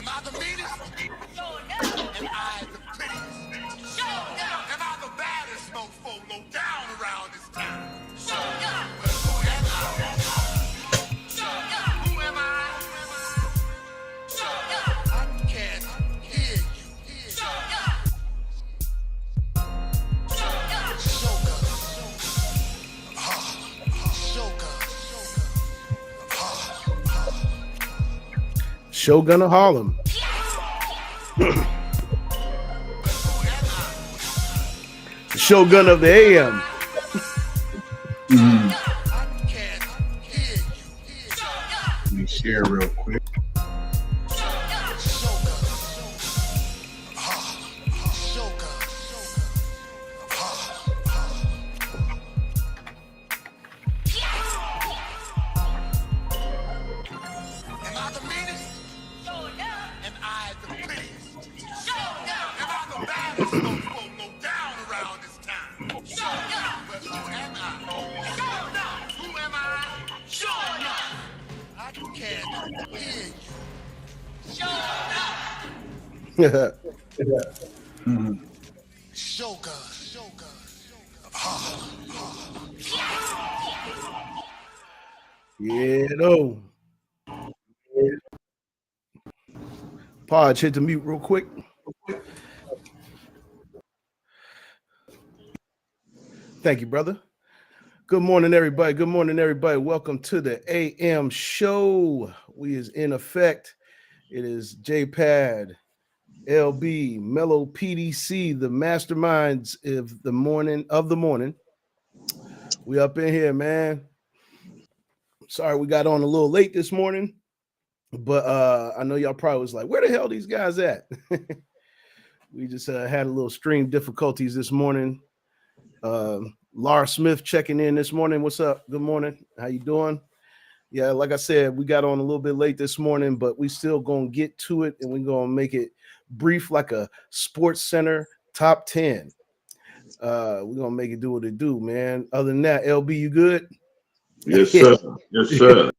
Am I the meanest? Am I the prettiest? Am I the baddest mofo low down around this town? Well, who am I? Who am I? I can't hear you. Shogun of Harlem. Shogun of the AM. Let me share real quick. Yeah, no. Podge, hit the mute real quick. Thank you, brother. Good morning, everybody. Good morning, everybody. Welcome to the AM show. We is in effect. It is JPad, LB, Mello PDC, the masterminds of the morning. We up in here, man. Sorry we got on a little late this morning, but I know y'all probably was like, where the hell these guys at? We just had a little stream difficulties this morning. Laura Smith checking in this morning. What's up? Good morning. How you doing? Yeah, like I said, we got on a little bit late this morning, but we still gonna get to it, and we're gonna make it brief like a Sports Center top 10. We're gonna make it do what it do, man. Other than that, LB, you good? Yes, sir. Yes, sir.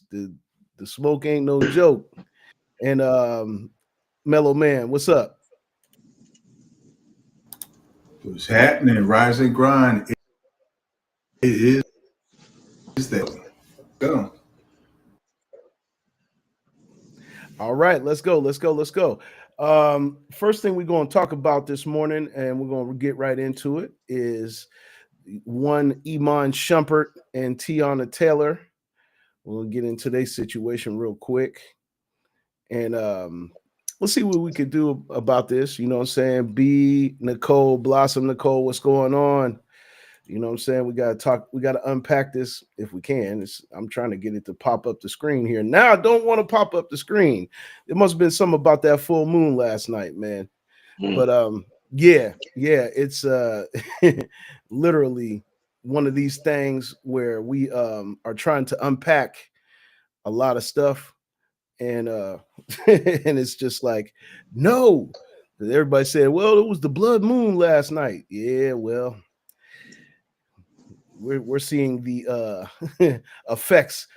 The smoke ain't no joke. And Mellow Man, what's up? What's happening? Rise and grind. It is that. Go. All right, let's go. First thing we're going to talk about this morning, and we're going to get right into it, is one Iman Shumpert and Tiana Taylor. We'll get into their situation real quick. And let's see what we could do about this. You know what I'm saying? B, Nicole, Blossom, Nicole, what's going on? You know what I'm saying? We got to talk. We got to unpack this if we can. I'm trying to get it to pop up the screen here. Now I don't want to pop up the screen. There must have been something about that full moon last night, man. But yeah, it's literally one of these things where we are trying to unpack a lot of stuff, and and it's just like, no. Everybody said, well, it was the blood moon last night. Yeah, well, we're seeing the effects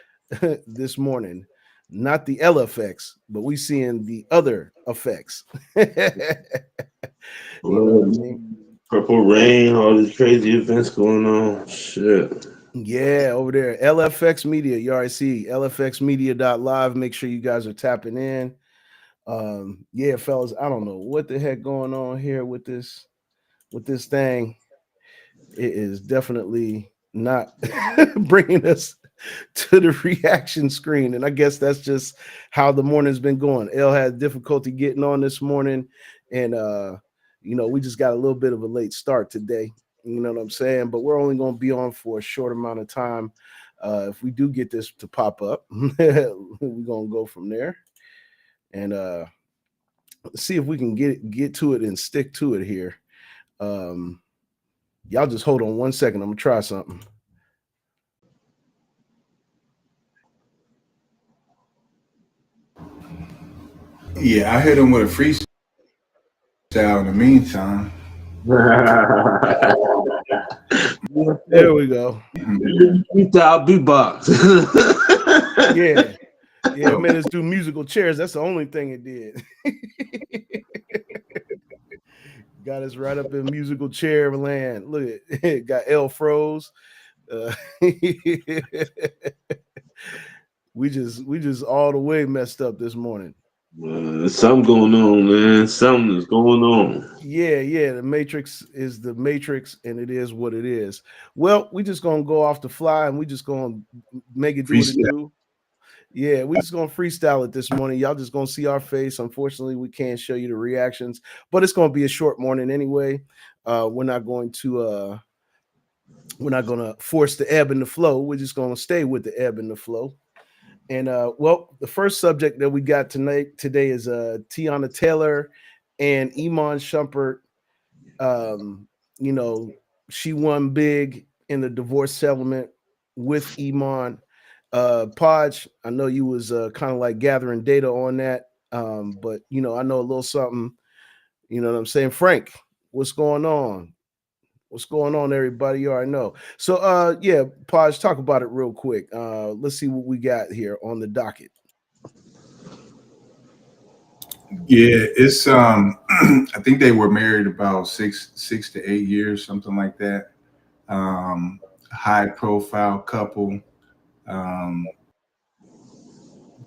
this morning, not the L effects, but we seeing the other effects. You know what I mean? Purple rain, all these crazy events going on. Shit. Yeah, over there, LFX Media. You already see lfxmedia.live. Make sure you guys are tapping in. Yeah, fellas, I don't know what the heck going on here with this thing. It is definitely not bringing us to the reaction screen, and I guess that's just how the morning's been going. Elle had difficulty getting on this morning, and you know, we just got a little bit of a late start today. You know what I'm saying? But we're only going to be on for a short amount of time. If we do get this to pop up, we're going to go from there, and see if we can get to it and stick to it here. Y'all just hold on 1 second. I'm gonna try something. Yeah, I hit him with a freestyle in the meantime. There we go. Freestyle beatbox. Yeah. Yeah, it made us do musical chairs. That's the only thing it did. Got us right up in musical chair land. Look at it. Got L froze. Uh, we just all the way messed up this morning. Something going on, man. Something is going on. Yeah. The Matrix is the Matrix, and it is what it is. Well, we just gonna go off the fly, and we just gonna make it do what it Freestyle. do. Yeah, we just gonna freestyle it this morning. Y'all just gonna see our face. Unfortunately, we can't show you the reactions, but it's gonna be a short morning anyway. We're not going to we're not gonna force the ebb and the flow. We're just gonna stay with the ebb and the flow. And well, the first subject that we got today is Tiana Taylor and Iman Shumpert. Um, you know, she won big in the divorce settlement with Iman. Podge, I know you was kind of like gathering data on that, but I know a little something. You know what I'm saying, Frank? What's going on? What's going on, everybody? You already know. So, yeah, Podge, talk about it real quick. Let's see what we got here on the docket. Yeah, it's I think they were married about 6 to 8 years, something like that. High profile couple. Um,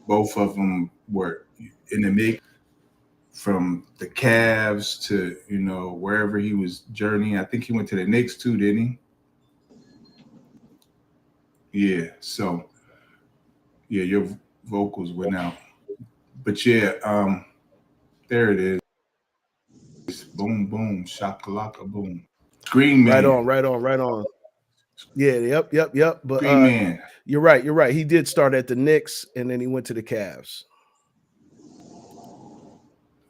both of them were in the mix from the Cavs to wherever he was journeying. I think he went to the Knicks too, didn't he? Yeah. So yeah, your vocals went out, but yeah, there it is. Boom, boom, shakalaka, boom. Green Right Man, on, right on, right on. Yeah, yep. But Green Man. you're right, you're right. He did start at the Knicks and then he went to the Cavs.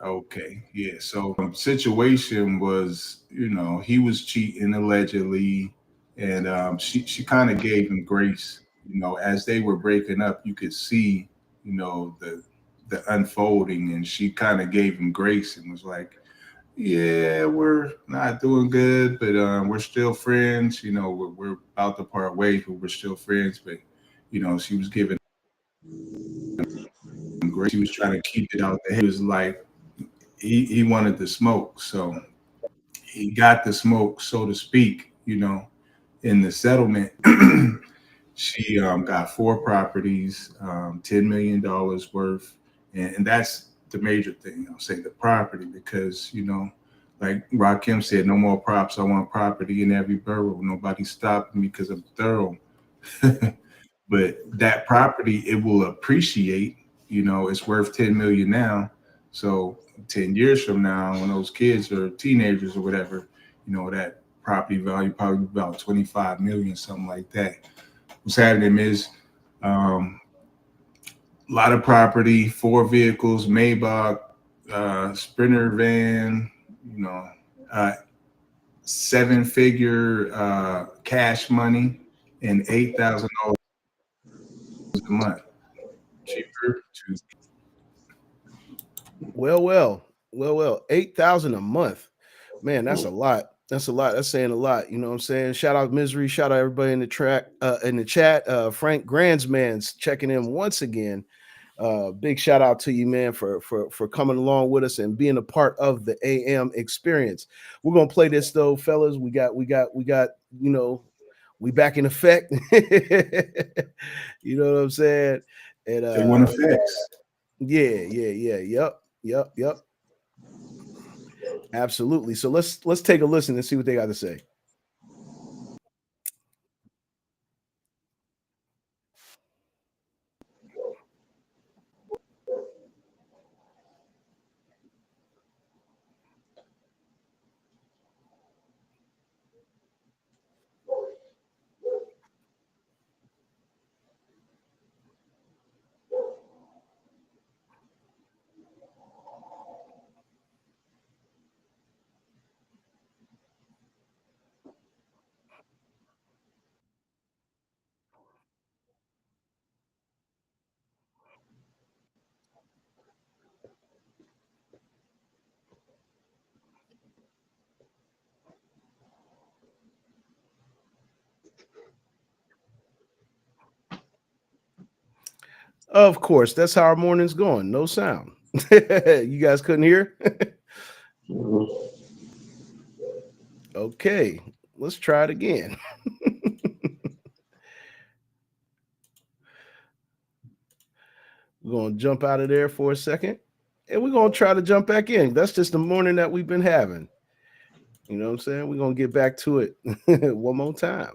Okay, yeah. So situation was, he was cheating allegedly, and she kind of gave him grace. As they were breaking up, you could see, the unfolding, and she kind of gave him grace and was like, "Yeah, we're not doing good, but we're still friends. We're about to part ways, but we're still friends." But she was giving him grace. She was trying to keep it out there. He was like, he wanted the smoke, so he got the smoke, so to speak, in the settlement. She got four properties, $10 million worth. And that's the major thing. I'll say the property, because, like Rakim said, no more props. I want property in every borough. Nobody stopped me because I'm thorough. But that property, it will appreciate. It's worth 10 million now. So 10 years from now, when those kids are teenagers or whatever, that property value probably about 25 million, something like that. What's happening is a lot of property, four vehicles, Maybach, Sprinter van, you know, uh, seven-figure cash money, and $8,000 a month. Cheaper to Well. 8,000 a month. Man, that's a lot. That's a lot. That's saying a lot. You know what I'm saying? Shout out Misery. Shout out everybody in the track in the chat. Frank Grandsman's checking in once again. Big shout out to you, man, for coming along with us and being a part of the AM experience. We're gonna play this though, fellas. We got, we back in effect. You know what I'm saying? And they want to fix. yep. Absolutely. So let's take a listen and see what they got to say. Of course, that's how our morning's going. No sound. You guys couldn't hear? Mhm. Okay, let's try it again. We're going to jump out of there for a second and we're going to try to jump back in. That's just the morning that we've been having. You know what I'm saying? We're going to get back to it one more time.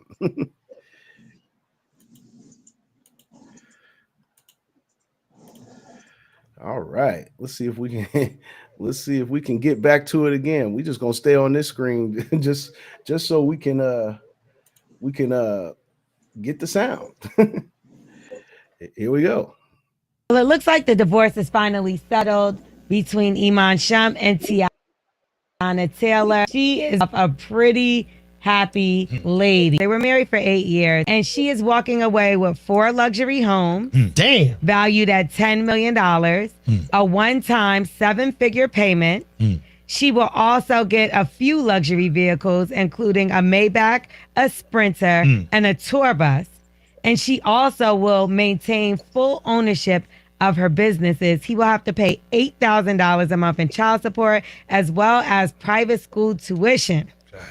All right. Let's see if we can let's see if we can get back to it again. We just going to stay on this screen just so we can get the sound. Here we go. Well, it looks like the divorce is finally settled between Iman Shump and Tiana Taylor. She is a pretty happy lady. They were married for 8 years, and she is walking away with 4 luxury homes. Damn. Valued at $10 million, a one-time 7-figure payment. She will also get a few luxury vehicles, including a Maybach, a Sprinter, and a tour bus. And she also will maintain full ownership of her businesses. He will have to pay $8,000 a month in child support, as well as private school tuition.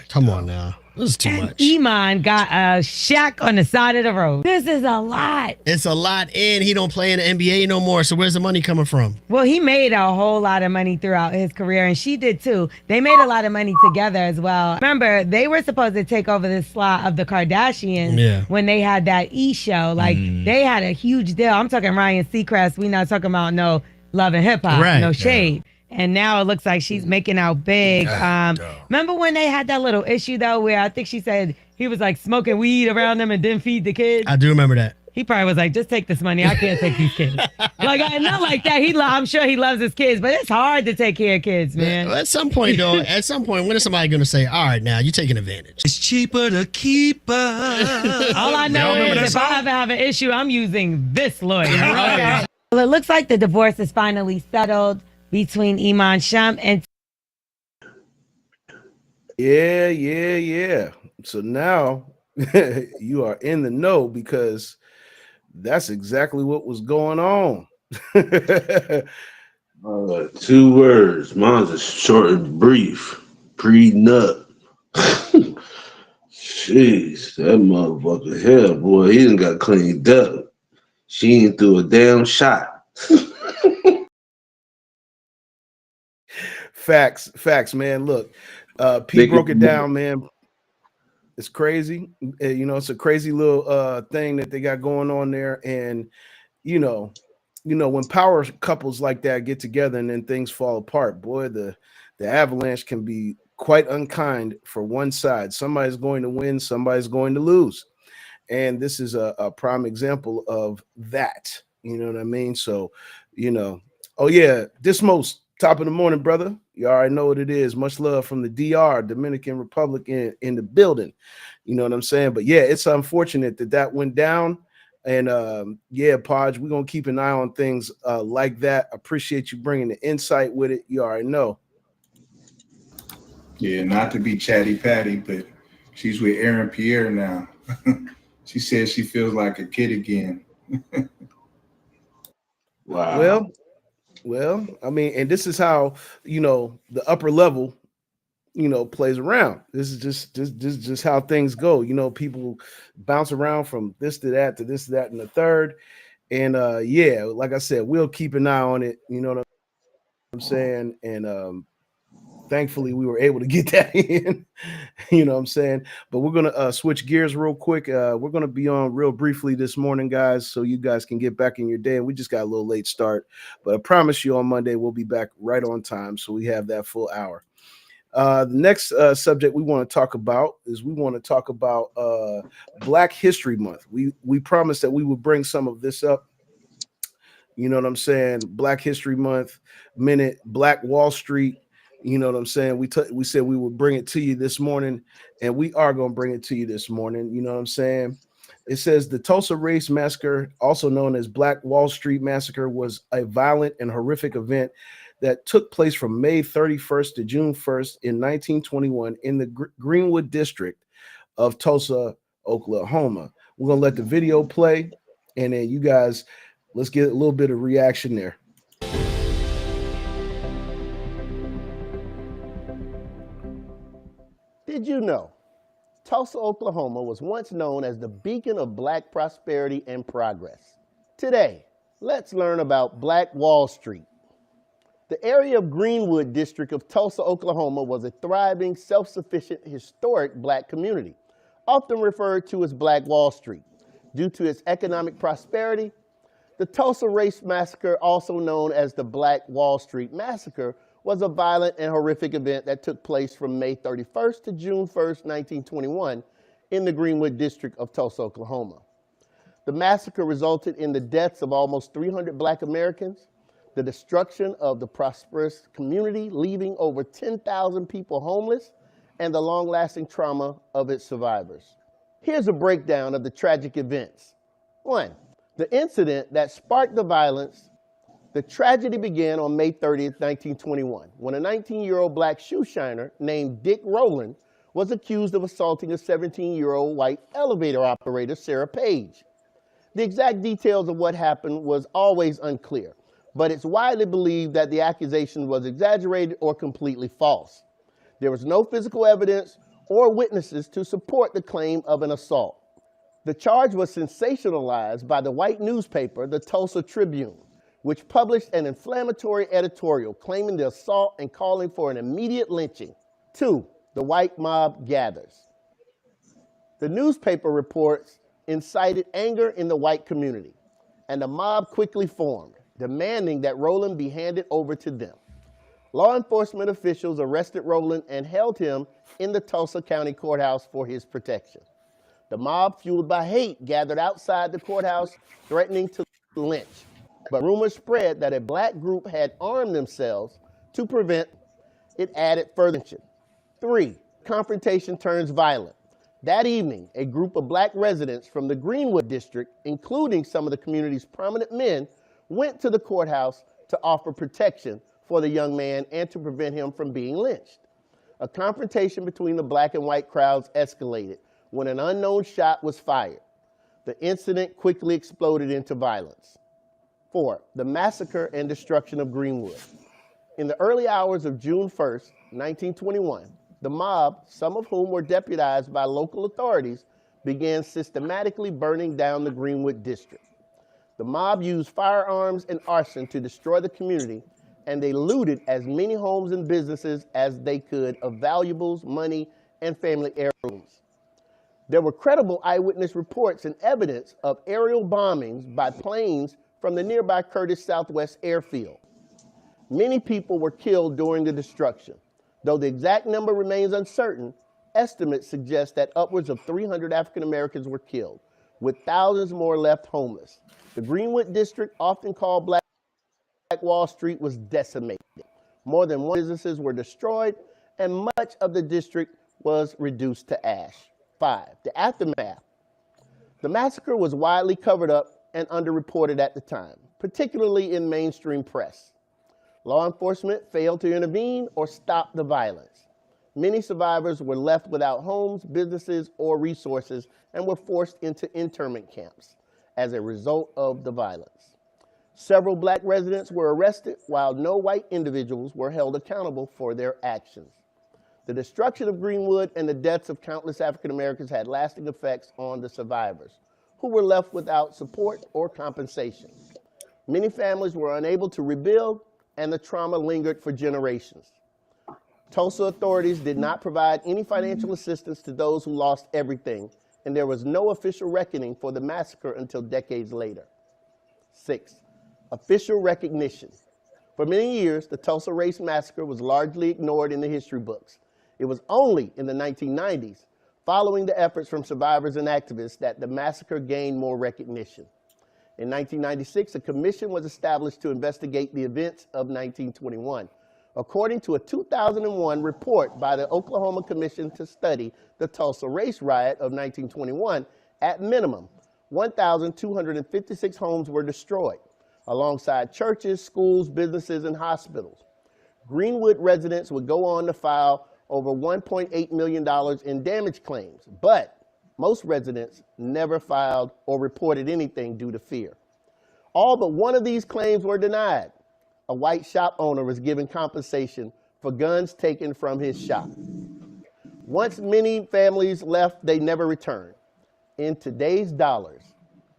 Come on now. This is too much. Iman got a shack on the side of the road. This is a lot. It's a lot, and he don't play in the NBA no more, so where's the money coming from? Well, he made a whole lot of money throughout his career, and she did too. They made a lot of money together as well. Remember, they were supposed to take over the slot of the Kardashians when they had that E! Show. Like, they had a huge deal. I'm talking Ryan Seacrest. We not talking about no Love and Hip Hop, no shade. And now it looks like she's making out big. Remember when they had that little issue, though, where I think she said he was like smoking weed around them and didn't feed the kids? I do remember that. He probably was like, just take this money. I can't take these kids. Like, not like that. I'm sure he loves his kids, but it's hard to take care of kids, man. At some point, though, when is somebody going to say, all right, now, you're taking advantage? It's cheaper to keep her. All I know is if I ever have an issue, I'm using this lawyer. Okay. Well, it looks like the divorce is finally settled between Iman Shump and Yeah. So now you are in the know because that's exactly what was going on. 2 words. Mine's is short and brief. Prenup. Jeez, that motherfucker hell, boy, he done got cleaned up. She ain't threw a damn shot. Facts, man. Look, Pete broke it down, man. It's crazy. You know, it's a crazy little thing that they got going on there. And, you know, when power couples like that get together and then things fall apart, boy, the avalanche can be quite unkind for one side. Somebody's going to win, somebody's going to lose. And this is a prime example of that. You know what I mean? So, you know, oh yeah, Dismos, top of the morning, brother. You already know what it is. Much love from the DR, Dominican Republic in the building. You know what I'm saying? But yeah, it's unfortunate that went down. And yeah, Podge, we're going to keep an eye on things like that. Appreciate you bringing the insight with it. You already know. Yeah, not to be chatty patty, but she's with Aaron Pierre now. She says she feels like a kid again. Wow. Well, I mean, and this is how, you know, the upper level, you know, plays around. This is just how things go. You know, people bounce around from this to that to this to that and the third. And yeah, like I said, we'll keep an eye on it. You know what I'm saying? And thankfully we were able to get that in. You know what I'm saying? But we're gonna switch gears real quick. We're gonna be on real briefly this morning, guys, so you guys can get back in your day. And we just got a little late start, but I promise you on Monday we'll be back right on time, so we have that full hour. The next subject we want to talk about is Black History Month. We promised that we would bring some of this up. You know what I'm saying? Black History Month, minute, Black Wall Street. You know what I'm saying? We said we would bring it to you this morning, and we are going to bring it to you this morning. You know what I'm saying? It says the Tulsa Race Massacre, also known as Black Wall Street Massacre, was a violent and horrific event that took place from May 31st to June 1st in 1921 in the Greenwood district of Tulsa, Oklahoma. We're going to let the video play, and then you guys Let's get a little bit of reaction there. Did you know Tulsa, Oklahoma was once known as the beacon of black prosperity and progress? Today, let's learn about Black Wall Street. The area of Greenwood district of Tulsa, Oklahoma was a thriving, self-sufficient, historic black community, often referred to as Black Wall Street. Due to its economic prosperity, the Tulsa Race Massacre, also known as the Black Wall Street Massacre, was a violent and horrific event that took place from May 31st to June 1st, 1921 in the Greenwood district of Tulsa, Oklahoma. The massacre resulted in the deaths of almost 300 black Americans, the destruction of the prosperous community, leaving over 10,000 people homeless, and the long-lasting trauma of its survivors. Here's a breakdown of the tragic events. 1. The incident that sparked the violence. The tragedy began on May 30th, 1921, when a 19-year-old black shoe shiner named Dick Rowland was accused of assaulting a 17-year-old white elevator operator, Sarah Page. The exact details of what happened was always unclear, but it's widely believed that the accusation was exaggerated or completely false. There was no physical evidence or witnesses to support the claim of an assault. The charge was sensationalized by the white newspaper, the Tulsa Tribune, which published an inflammatory editorial claiming the assault and calling for an immediate lynching. 2. The white mob gathers. The newspaper reports incited anger in the white community, and the mob quickly formed, demanding that Rowland be handed over to them. Law enforcement officials arrested Rowland and held him in the Tulsa County Courthouse for his protection. The mob, fueled by hate, gathered outside the courthouse, threatening to lynch. But rumors spread that a black group had armed themselves to prevent it. Added further tension. 3. Confrontation turns violent. That evening, a group of black residents from the Greenwood district, including some of the community's prominent men, went to the courthouse to offer protection for the young man and to prevent him from being lynched. A confrontation between the black and white crowds escalated when an unknown shot was fired. The incident quickly exploded into violence. 4. The massacre and destruction of Greenwood. In the early hours of June 1st, 1921, the mob, some of whom were deputized by local authorities, began systematically burning down the Greenwood district. The mob used firearms and arson to destroy the community, and they looted as many homes and businesses as they could of valuables, money, and family heirlooms. There were credible eyewitness reports and evidence of aerial bombings by planes from the nearby Curtis Southwest Airfield. Many people were killed during the destruction. Though the exact number remains uncertain, estimates suggest that upwards of 300 African Americans were killed, with thousands more left homeless. The Greenwood district, often called Black Wall Street, was decimated. More than 1 businesses were destroyed, and much of the district was reduced to ash. 5. The aftermath. The massacre was widely covered up and underreported at the time, particularly in mainstream press. Law enforcement failed to intervene or stop the violence. Many survivors were left without homes, businesses, or resources and were forced into internment camps as a result of the violence. Several black residents were arrested, while no white individuals were held accountable for their actions. The destruction of Greenwood and the deaths of countless African Americans had lasting effects on the survivors, who were left without support or compensation. Many families were unable to rebuild, and the trauma lingered for generations. Tulsa authorities did not provide any financial assistance to those who lost everything, and there was no official reckoning for the massacre until decades later. 6. Official recognition. For many years, the Tulsa Race Massacre was largely ignored in the history books. It was only in the 1990s, following the efforts from survivors and activists, that the massacre gained more recognition. In 1996, a commission was established to investigate the events of 1921. According to a 2001 report by the Oklahoma Commission to Study the Tulsa Race Riot of 1921, at minimum, 1,256 homes were destroyed, alongside churches, schools, businesses, and hospitals. Greenwood residents would go on to file over $1.8 million in damage claims, but most residents never filed or reported anything due to fear. All but one of these claims were denied. A white shop owner was given compensation for guns taken from his shop. Once many families left, they never returned. In today's dollars,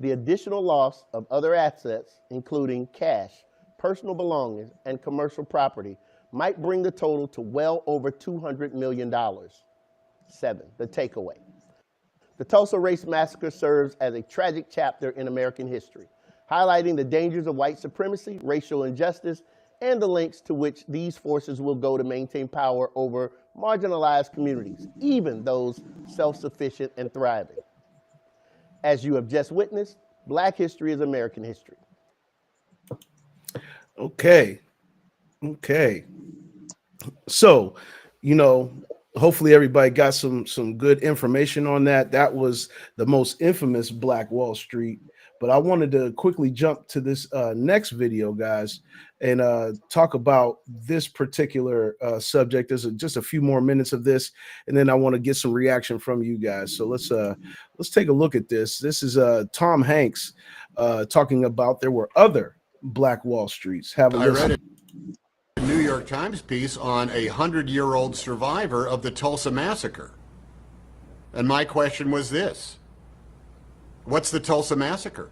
the additional loss of other assets, including cash, personal belongings, and commercial property, might bring the total to well over $200 million. 7, the takeaway. The Tulsa Race Massacre serves as a tragic chapter in American history, highlighting the dangers of white supremacy, racial injustice, and the lengths to which these forces will go to maintain power over marginalized communities, even those self-sufficient and thriving. As you have just witnessed, Black history is American history. Okay. So, hopefully everybody got some good information on that. That was the most infamous Black Wall Street. But I wanted to quickly jump to this next video, guys, and talk about this particular subject. There's just a few more minutes of this, and then I want to get some reaction from you guys. So let's take a look at this. This is Tom Hanks talking about there were other Black Wall Streets. Have a listen. A New York Times piece on a 100-year-old survivor of the Tulsa Massacre. And my question was this: what's the Tulsa Massacre?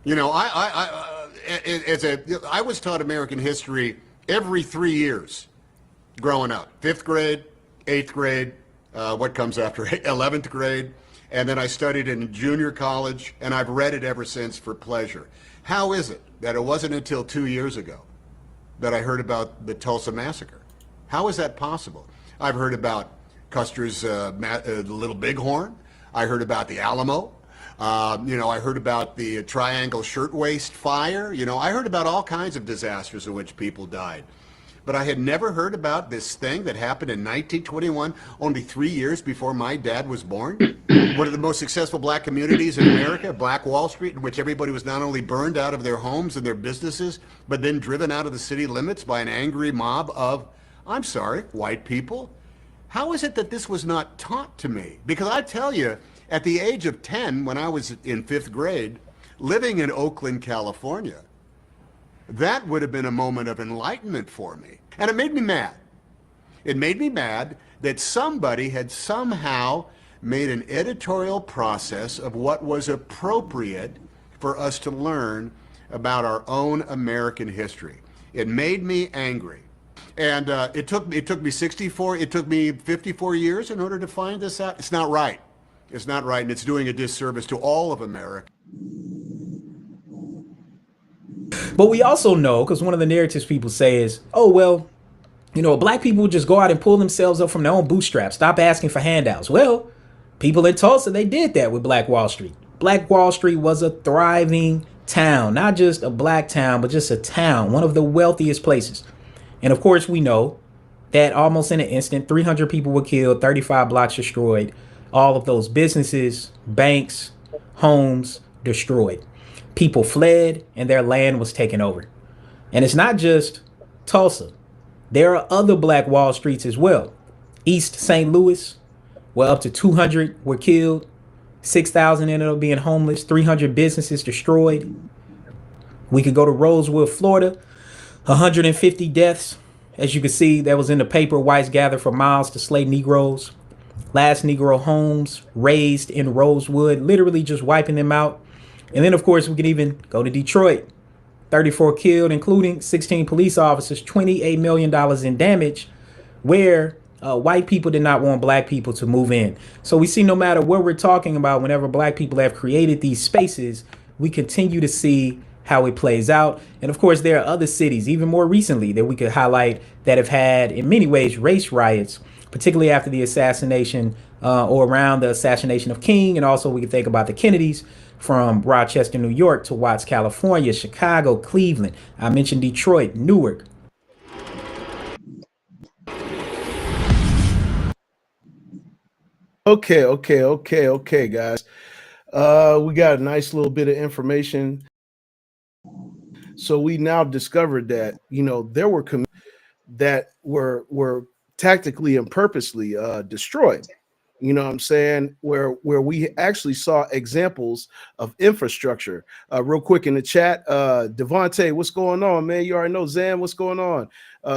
I was taught American history every 3 years growing up. 5th grade, 8th grade, what comes after 11th grade, and then I studied in junior college, and I've read it ever since for pleasure. How is it that it wasn't until 2 years ago that I heard about the Tulsa Massacre? How is that possible? I've heard about Custer's Little Bighorn. I heard about the Alamo. I heard about the Triangle Shirtwaist Fire. I heard about all kinds of disasters in which people died. But I had never heard about this thing that happened in 1921, only 3 years before my dad was born. One of the most successful Black communities in America, Black Wall Street, in which everybody was not only burned out of their homes and their businesses, but then driven out of the city limits by an angry mob of, I'm sorry, white people. How is it that this was not taught to me? Because I tell you, at the age of 10, when I was in 5th grade, living in Oakland, California, that would have been a moment of enlightenment for me. And it made me mad. It made me mad that somebody had somehow made an editorial process of what was appropriate for us to learn about our own American history. It made me angry. And it took me 54 years in order to find this out. It's not right. It's not right, and it's doing a disservice to all of America. But we also know, because one of the narratives people say is, oh, well, Black people just go out and pull themselves up from their own bootstraps. Stop asking for handouts. Well, people in Tulsa, they did that with Black Wall Street. Black Wall Street was a thriving town, not just a Black town, but just a town, one of the wealthiest places. And of course, we know that almost in an instant, 300 people were killed, 35 blocks destroyed, all of those businesses, banks, homes destroyed. People fled and their land was taken over. And it's not just Tulsa. There are other Black Wall Streets as well. East St. Louis, where up to 200 were killed, 6,000 ended up being homeless, 300 businesses destroyed. We could go to Rosewood, Florida, 150 deaths. As you can see, that was in the paper. Whites gathered for miles to slay Negroes. Last Negro homes raised in Rosewood, literally just wiping them out. And then, of course, we could even go to Detroit. 34 killed, including 16 police officers, $28 million in damage, where white people did not want Black people to move in. So we see no matter what we're talking about, whenever Black people have created these spaces, we continue to see how it plays out. And of course, there are other cities, even more recently, that we could highlight that have had, in many ways, race riots, particularly after the assassination or around the assassination of King. And also we can think about the Kennedys, from Rochester, New York to Watts, California, Chicago, Cleveland. I mentioned Detroit, Newark. Okay, guys. We got a nice little bit of information. So we now discovered that, there were that were tactically and purposely destroyed. You know what I'm saying? Where we actually saw examples of infrastructure. Real quick in the chat, Devontae, what's going on, man? You already know Zan, what's going on?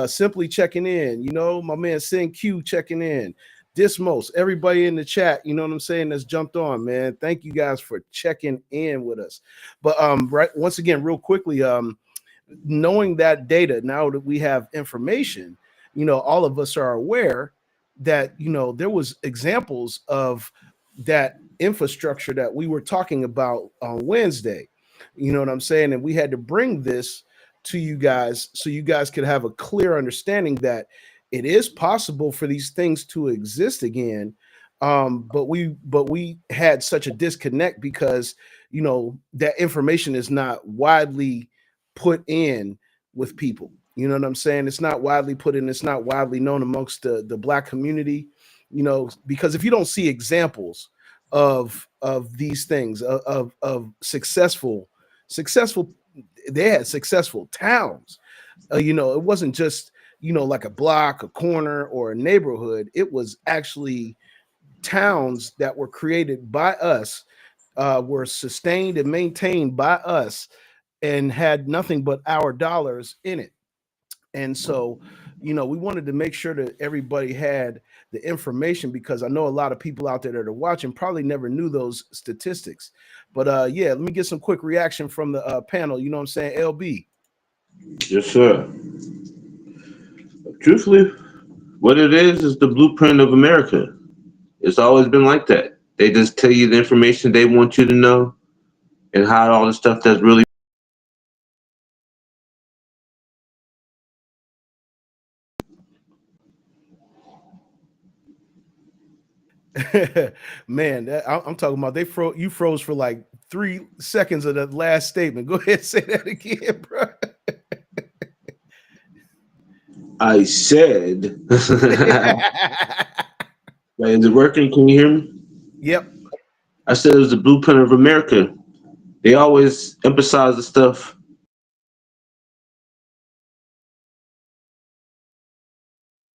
Simply checking in. You know, my man Sin Q checking in. Dismos, everybody in the chat, you know what I'm saying, that's jumped on, man. Thank you guys for checking in with us. But right, once again, real quickly, knowing that data, now that we have information, you know, all of us are aware that, you know, there was examples of that infrastructure that we were talking about on Wednesday. You know what I'm saying? And we had to bring this to you guys so you guys could have a clear understanding that it is possible for these things to exist again. But we had such a disconnect because, you know, that information is not widely put in with people. You know what I'm saying? It's not widely put in, it's not widely known amongst the black community, you know, because if you don't see examples of these things, of successful, they had successful towns. You know, it wasn't just, you know, like a block, a corner, or a neighborhood. It was actually towns that were created by us, were sustained and maintained by us, and had nothing but our dollars in it. And so, you know, we wanted to make sure that everybody had the information because I know a lot of people out there that are watching probably never knew those statistics. But yeah, let me get some quick reaction from the panel. You know what I'm saying? LB. Yes, sir. Truthfully, what it is the blueprint of America. It's always been like that. They just tell you the information they want you to know and hide all the stuff that's really. Man, I'm talking about you froze for like 3 seconds of the last statement. Go ahead and say that again, bro. I said, like, is it working? Can you hear me? Yep. I said it was the blueprint of America. They always emphasize the stuff.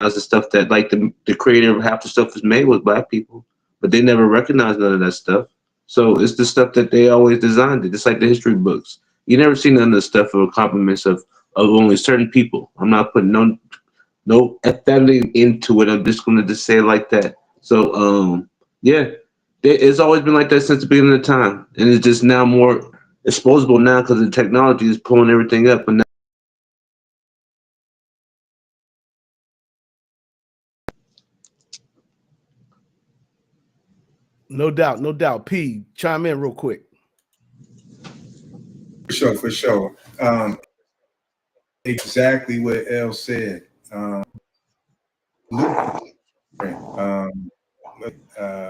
As the stuff that like the creator of half the stuff was made with black people, but they never recognized none of that stuff. So it's the stuff that they always designed it. It's like the history books. You never see none of the stuff or compliments of only certain people. I'm not putting no ethnicity into it. I'm just gonna just say it like that. So yeah, it's always been like that since the beginning of time, and it's just now more exposable now because the technology is pulling everything up. And No doubt, no doubt. P, chime in real quick. For sure. Exactly what L said. Um, uh,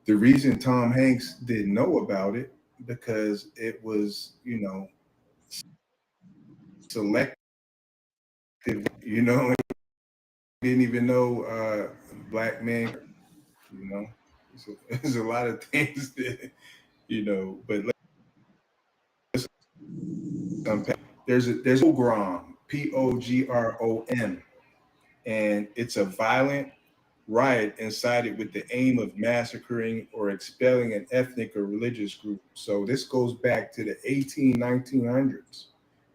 the reason Tom Hanks didn't know about it because it was, you know, selective. You know, didn't even know black men. You know, so there's a lot of things that you know. But let's unpack. There's pogrom, POGROM, and it's a violent riot incited with the aim of massacring or expelling an ethnic or religious group. So this goes back to the 1900s,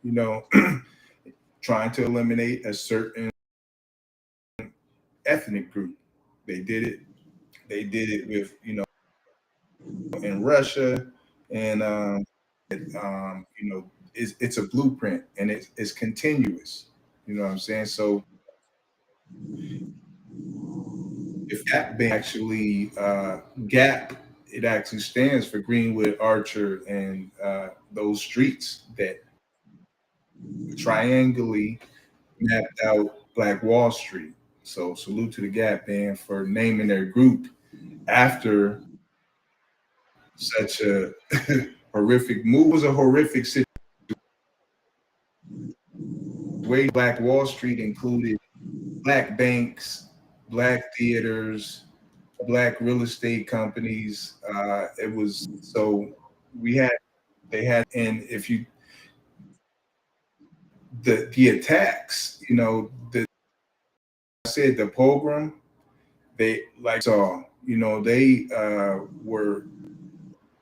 you know, trying to eliminate a certain ethnic group. They did it. They did it with, you know, in Russia, and you know, it's a blueprint and it's continuous. You know what I'm saying? So if that band actually GAP, it actually stands for Greenwood, Archer, and those streets that triangulate mapped out Black Wall Street. So salute to the Gap band for naming their group after such a horrific move. It was a horrific situation. Black Wall Street included black banks, black theaters, black real estate companies. It was so we had they had, and if you the attacks, you know, I said the pogrom, They like saw, you know, they were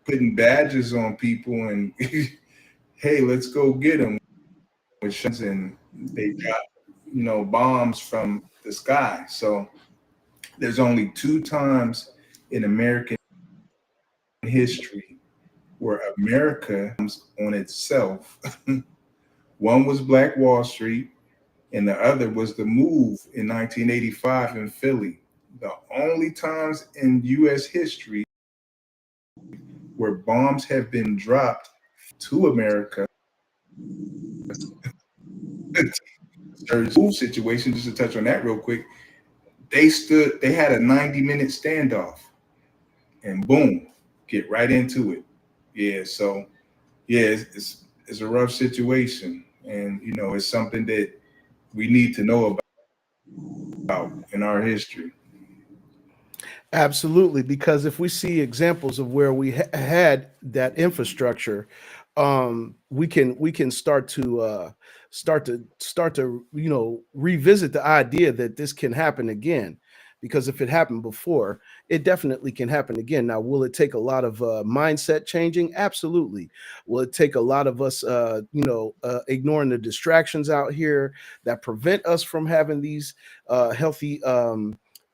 putting badges on people and hey, let's go get them. And they got, you know, bombs from the sky. So there's only 2 times in American history where America comes on itself. One was Black Wall Street, and the other was the move in 1985 in Philly. The only times in U.S. history where bombs have been dropped to America. Move situation, just to touch on that real quick, they had a 90-minute standoff, and boom, get right into it. Yeah, so yeah, it's a rough situation, and you know, it's something that we need to know about in our history. Absolutely, because if we see examples of where we had that infrastructure, we can start to revisit the idea that this can happen again. Because if it happened before, it definitely can happen again. Now, will it take a lot of mindset changing? Absolutely. Will it take a lot of us, ignoring the distractions out here that prevent us from having these healthy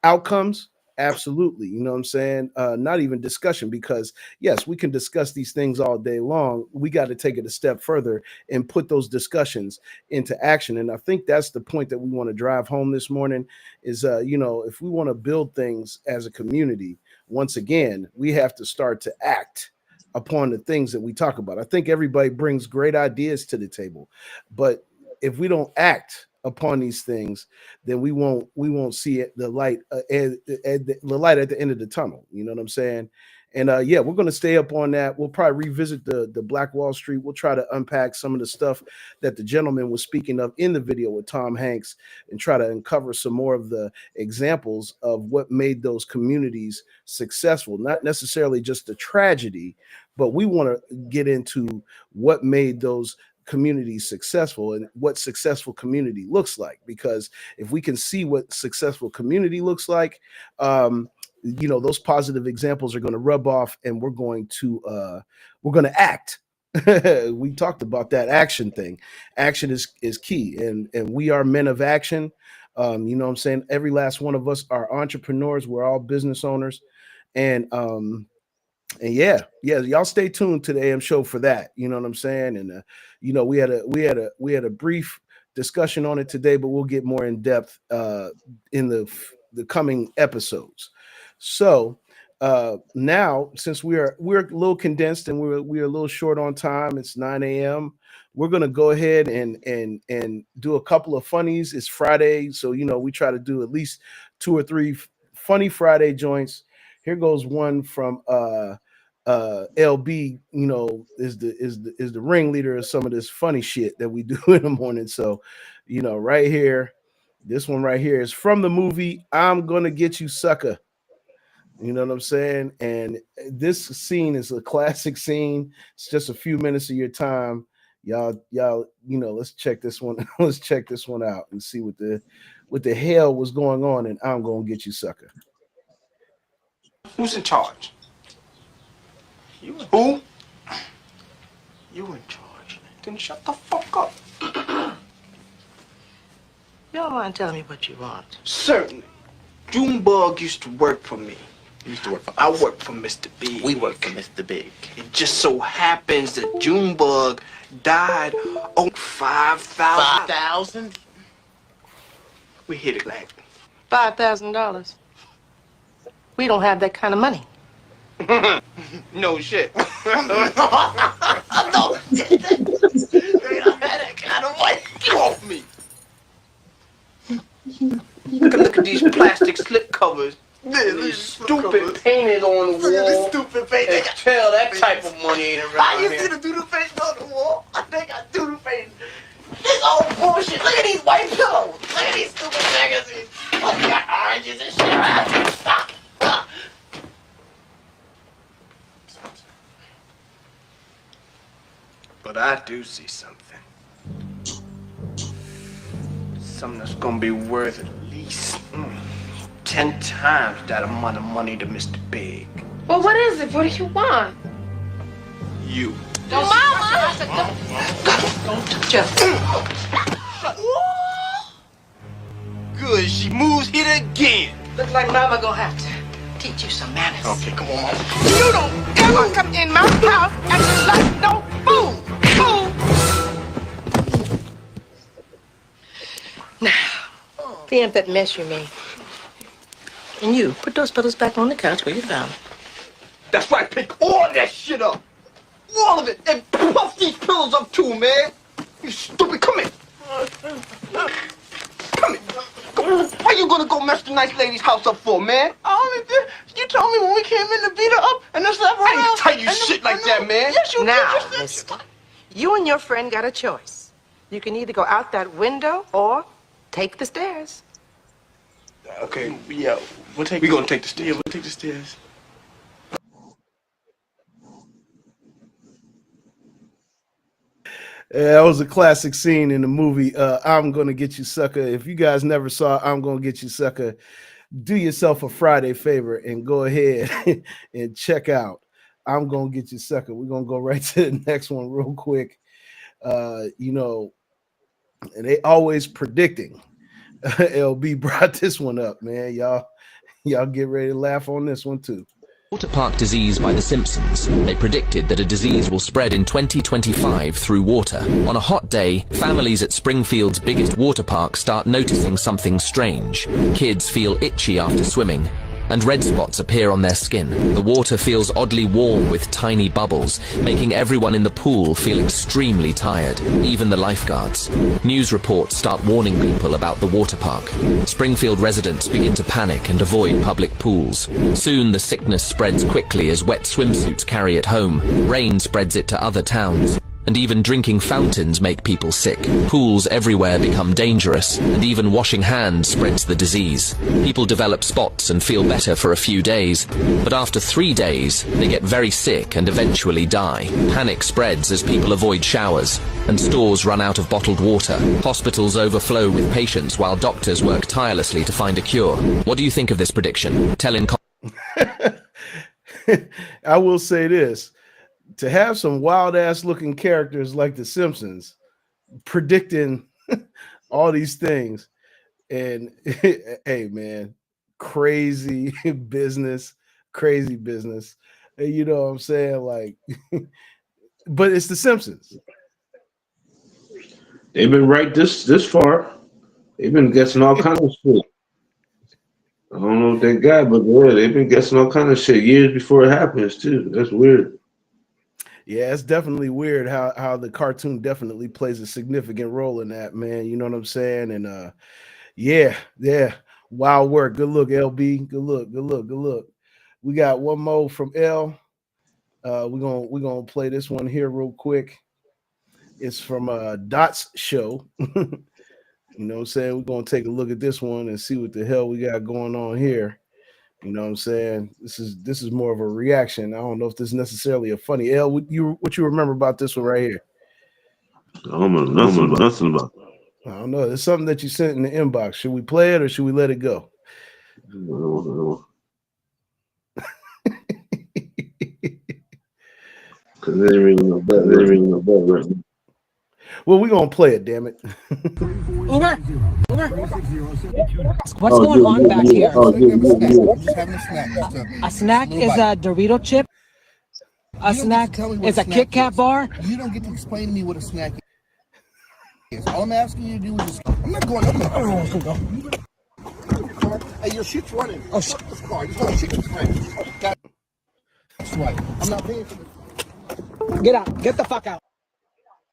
outcomes? Absolutely. You know what I'm saying? Not even discussion, because yes, we can discuss these things all day long. We got to take it a step further and put those discussions into action. And I think that's the point that we want to drive home this morning is, if we want to build things as a community, once again, we have to start to act upon the things that we talk about. I think everybody brings great ideas to the table, but if we don't act upon these things, then we won't see the light the light at the end of the tunnel. You know what I'm saying? And yeah, we're going to stay up on that. We'll probably revisit the Black Wall Street. We'll try to unpack some of the stuff that the gentleman was speaking of in the video with Tom Hanks, and try to uncover some more of the examples of what made those communities successful. Not necessarily just the tragedy, but we want to get into what made those communities successful and what successful community looks like. Because if we can see what successful community looks like, those positive examples are going to rub off, and we're going to act. We talked about that action thing. Action is key, and we are men of action. You know what I'm saying? Every last one of us are entrepreneurs. We're all business owners. And yeah, y'all stay tuned to the AM show for that. You know what I'm saying? And we had a brief discussion on it today, but we'll get more in depth in the coming episodes. So now, since we're a little condensed and we're a little short on time, it's 9 a.m. We're gonna go ahead and do a couple of funnies. It's Friday, so we try to do at least 2 or 3 funny Friday joints. Here goes one from LB, is the ringleader of some of this funny shit that we do in the morning. So, right here, this one right here is from the movie I'm Gonna Get You, Sucker. You know what I'm saying? And this scene is a classic scene. It's just a few minutes of your time. Y'all, let's check this one. Let's check this one out and see what the hell was going on in I'm Gonna Get You, Sucker. Who's in charge? You. Who? You in charge. Then shut the fuck up. You don't mind telling me what you want? Certainly. Junebug used to work for me. You used to work for us. I worked for Mr. Big. We work for Mr. Big. It just so happens that Junebug died on 5,000. 5,000? We hit it like $5,000? We don't have that kind of money. no shit. No. We don't have that kind of money. Get off me. Look at these plastic slip covers. These stupid painted on the wall. This stupid painting. Tell that type of money ain't around I used here. to do the painting on the wall. I think I do the painting. This old bullshit. Look at these white pillows. Look at these stupid magazines. Oh, we got oranges and shit. But I do see something. Something that's gonna be worth at least 10 times that amount of money to Mr. Big. Well, what is it? What do you want? You. Oh, Mama! Don't touch her. Good, she moves here again. Looks like Mama gonna have to teach you some manners. Okay, come on, Mama. You don't ever come in my house and just like no food. Now, clean up that mess you made. And you, put those pillows back on the couch where you found them. That's right, pick all that shit up. All of it. And puff these pillows up too, man. You stupid. Come here. Come here. Why you gonna go mess the nice lady's house up for, man? Only thing, you told me when we came in to beat her up and then slap her I around. ain't tell you shit like that, man. Yes, you Now, did. mister, you and your friend got a choice. You can either go out that window or take the stairs. Okay, yeah, we're gonna take the stairs. Yeah, we'll take the stairs. Yeah, that was a classic scene in the movie I'm Gonna Get You Sucker. If you guys never saw I'm Gonna Get You Sucker, do yourself a Friday favor and go ahead and check out I'm Gonna Get You Sucker. We're gonna go right to the next one real quick. You know, and they always predicting. LB brought this one up, man. Y'all get ready to laugh on this one too. Water park disease by The Simpsons. They predicted that a disease will spread in 2025 through water. On a hot day, families at Springfield's biggest water park start noticing something strange. Kids feel itchy after swimming, and red spots appear on their skin. The water feels oddly warm with tiny bubbles, making everyone in the pool feel extremely tired, even the lifeguards. News reports start warning people about the water park. Springfield residents begin to panic and avoid public pools. Soon the sickness spreads quickly as wet swimsuits carry it home. Rain spreads it to other towns. And even drinking fountains make people sick. Pools everywhere become dangerous, and even washing hands spreads the disease. People develop spots and feel better for a few days, but after 3 days, they get very sick and eventually die. Panic spreads as people avoid showers, and stores run out of bottled water. Hospitals overflow with patients while doctors work tirelessly to find a cure. What do you think of this prediction? Tell in I will say this. To have some wild ass looking characters like the Simpsons predicting all these things, and hey man, crazy business. And you know what I'm saying? Like, but it's the Simpsons. They've been right this far. They've been guessing all kinds of shit. I don't know what they got, but yeah, they've been guessing all kinds of shit years before it happens too. That's weird. Yeah, it's definitely weird how the cartoon definitely plays a significant role in that, man. You know what I'm saying? And yeah, wild work. Good look, LB. Good look. We got one more from L. We're gonna play this one here real quick. It's from Dot's show. You know what I'm saying? We're gonna take a look at this one and see what the hell we got going on here. You know what I'm saying? This is more of a reaction. I don't know if this is necessarily a funny. L, what you remember about this one right here? I don't know nothing about it. I don't know. It's something that you sent in the inbox. Should we play it or should we let it go? No. Because they didn't really know better right now. Well, we're gonna play it, damn it. Uber. What's going on back here? A snack is a Dorito chip. A snack is a Kit Kat bar. You don't get to explain to me what a snack is. All I'm asking you to do is just. I'm not going. Hey, your shit's running. Oh, shit. This car. Your shit's running. That's right. I'm not paying for this. Get out. Get the fuck out.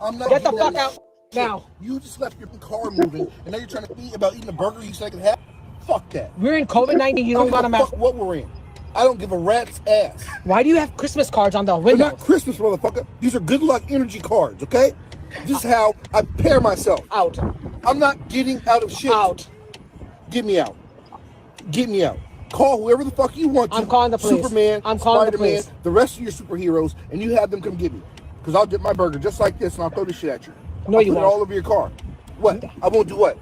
I'm not Get the fuck out now. You just left your car moving, and now you're trying to be about eating a burger you said I could have. Fuck that. We're in COVID-19. You don't gotta fuck what we're in. I don't give a rat's ass. Why do you have Christmas cards on the window? They're not Christmas, motherfucker. These are good luck energy cards, okay? This is how I prepare myself. Out. I'm not getting out of shit. Out. Get me out. Get me out. Call whoever the fuck you want to. I'm calling the police. Superman, I'm calling Spider-Man, the police. The rest of your superheroes, and you have them come get me. Because I'll get my burger just like this, and I'll throw this shit at you. No, you put won't. it all over your car. What? I won't do what?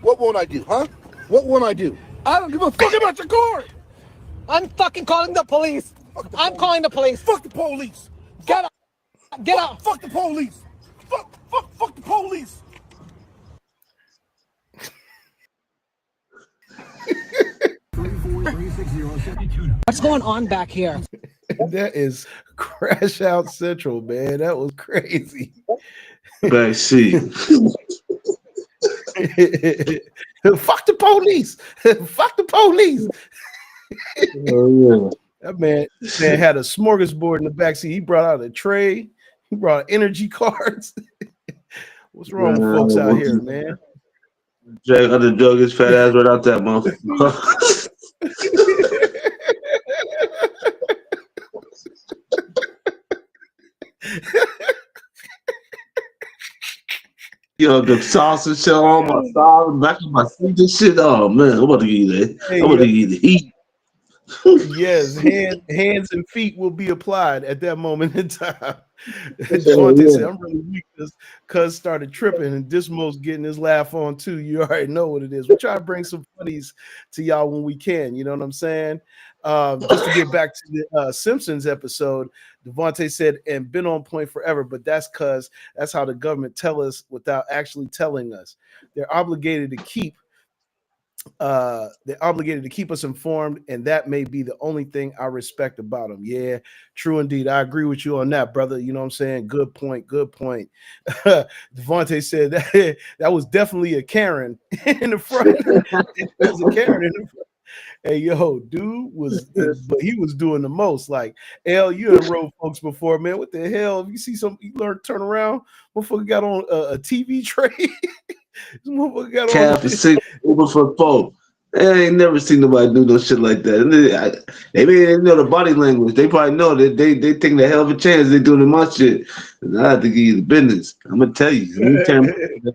What won't I do, huh? What won't I do? I don't give a fuck about your car. I'm fucking calling the police. I'm calling the police. Fuck the police. Get out. Get out. Fuck the police. Fuck the police. What's going on back here? That is Crash Out Central, man. That was crazy. Back seat. Fuck the police. Fuck the police. Oh, yeah. That man had a smorgasbord in the backseat. He brought out a tray. He brought energy cards. What's wrong with folks out here, man? Jack under drug his fat ass right out that motherfucker. Yo, the sauce and shit on my side, back of my feet and shit. Oh man, I'm about to get you that. Hey, I'm about to get you the heat. Yes, hands and feet will be applied at that moment in time. Devontae said, I'm really weak because Cuz started tripping and Dismo's getting his laugh on too. You already know what it is. We try to bring some funnies to y'all when we can. You know what I'm saying? Just to get back to the Simpsons episode, Devontae said, and been on point forever, but that's because that's how the government tell us without actually telling us. They're obligated to keep us informed, and that may be the only thing I respect about them. Yeah, true indeed. I agree with you on that, brother. You know what I'm saying? Good point. Devontae said that was definitely a Karen in the front. It was a Karen in the front. Hey, yo, dude but he was doing the most. Like, L, you done rode folks before, man. What the hell? If you see you learn turn around, motherfucker got on a TV tray. This motherfucker got Cap and six over for four. I ain't never seen nobody do no shit like that. They may know the body language. They probably know that they taking a hell of a chance. They doing my shit. And I have to give you the business. I'm gonna tell you.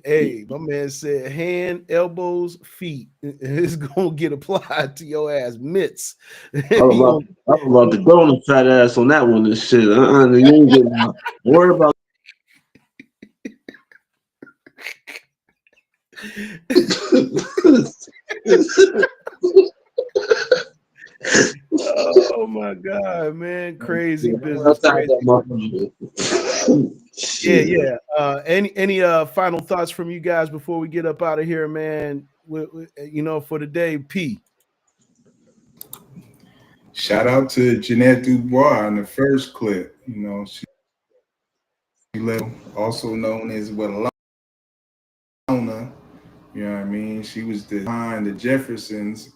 Hey, my man said hand, elbows, feet. It's gonna get applied to your ass. Mitts. I'm about to go on the fat ass on that one and shit. You ain't getting out. Don't worry about. Oh my god, man. Crazy business. Crazy. Yeah. Any final thoughts from you guys before we get up out of here, man? For the day, P. Shout out to Jeanette Dubois on the first clip. She also known as Lona. You know what I mean? She was behind the Jeffersons.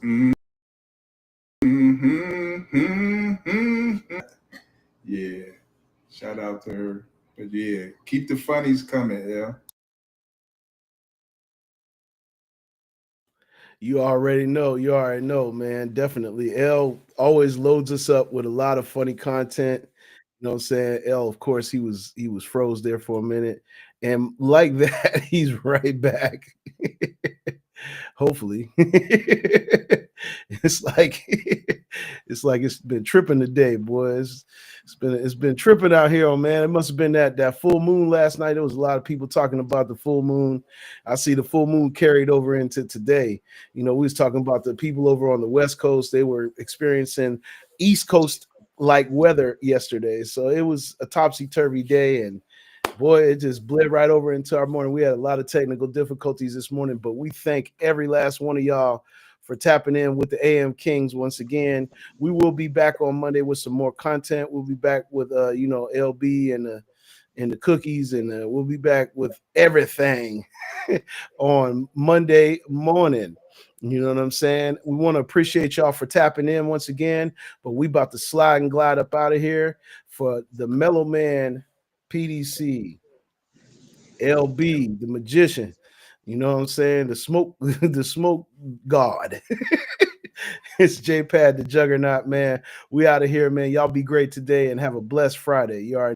Yeah. Shout out to her. But yeah, keep the funnies coming, yeah. You already know, man. Definitely. L always loads us up with a lot of funny content. You know what I'm saying? L, of course, he was froze there for a minute. And like that, he's right back. Hopefully. It's like it's been tripping today, boys. It's been tripping out here, man. It must have been that full moon last night. There was a lot of people talking about the full moon. I see the full moon carried over into today. We was talking about the people over on the West Coast. They were experiencing East Coast like weather yesterday. So it was a topsy-turvy day, and boy, it just bled right over into our morning. We had a lot of technical difficulties this morning, but we thank every last one of y'all for tapping in with the AM Kings once again. We will be back on Monday with some more content. We'll be back with LB and the cookies, and we'll be back with everything on Monday morning. You know what I'm saying? We want to appreciate y'all for tapping in once again, but we about to slide and glide up out of here for the Mellow Man PDC, LB, the magician. You know what I'm saying? The smoke god. It's J-Pad, the juggernaut, man. We out of here, man. Y'all be great today and have a blessed Friday. You already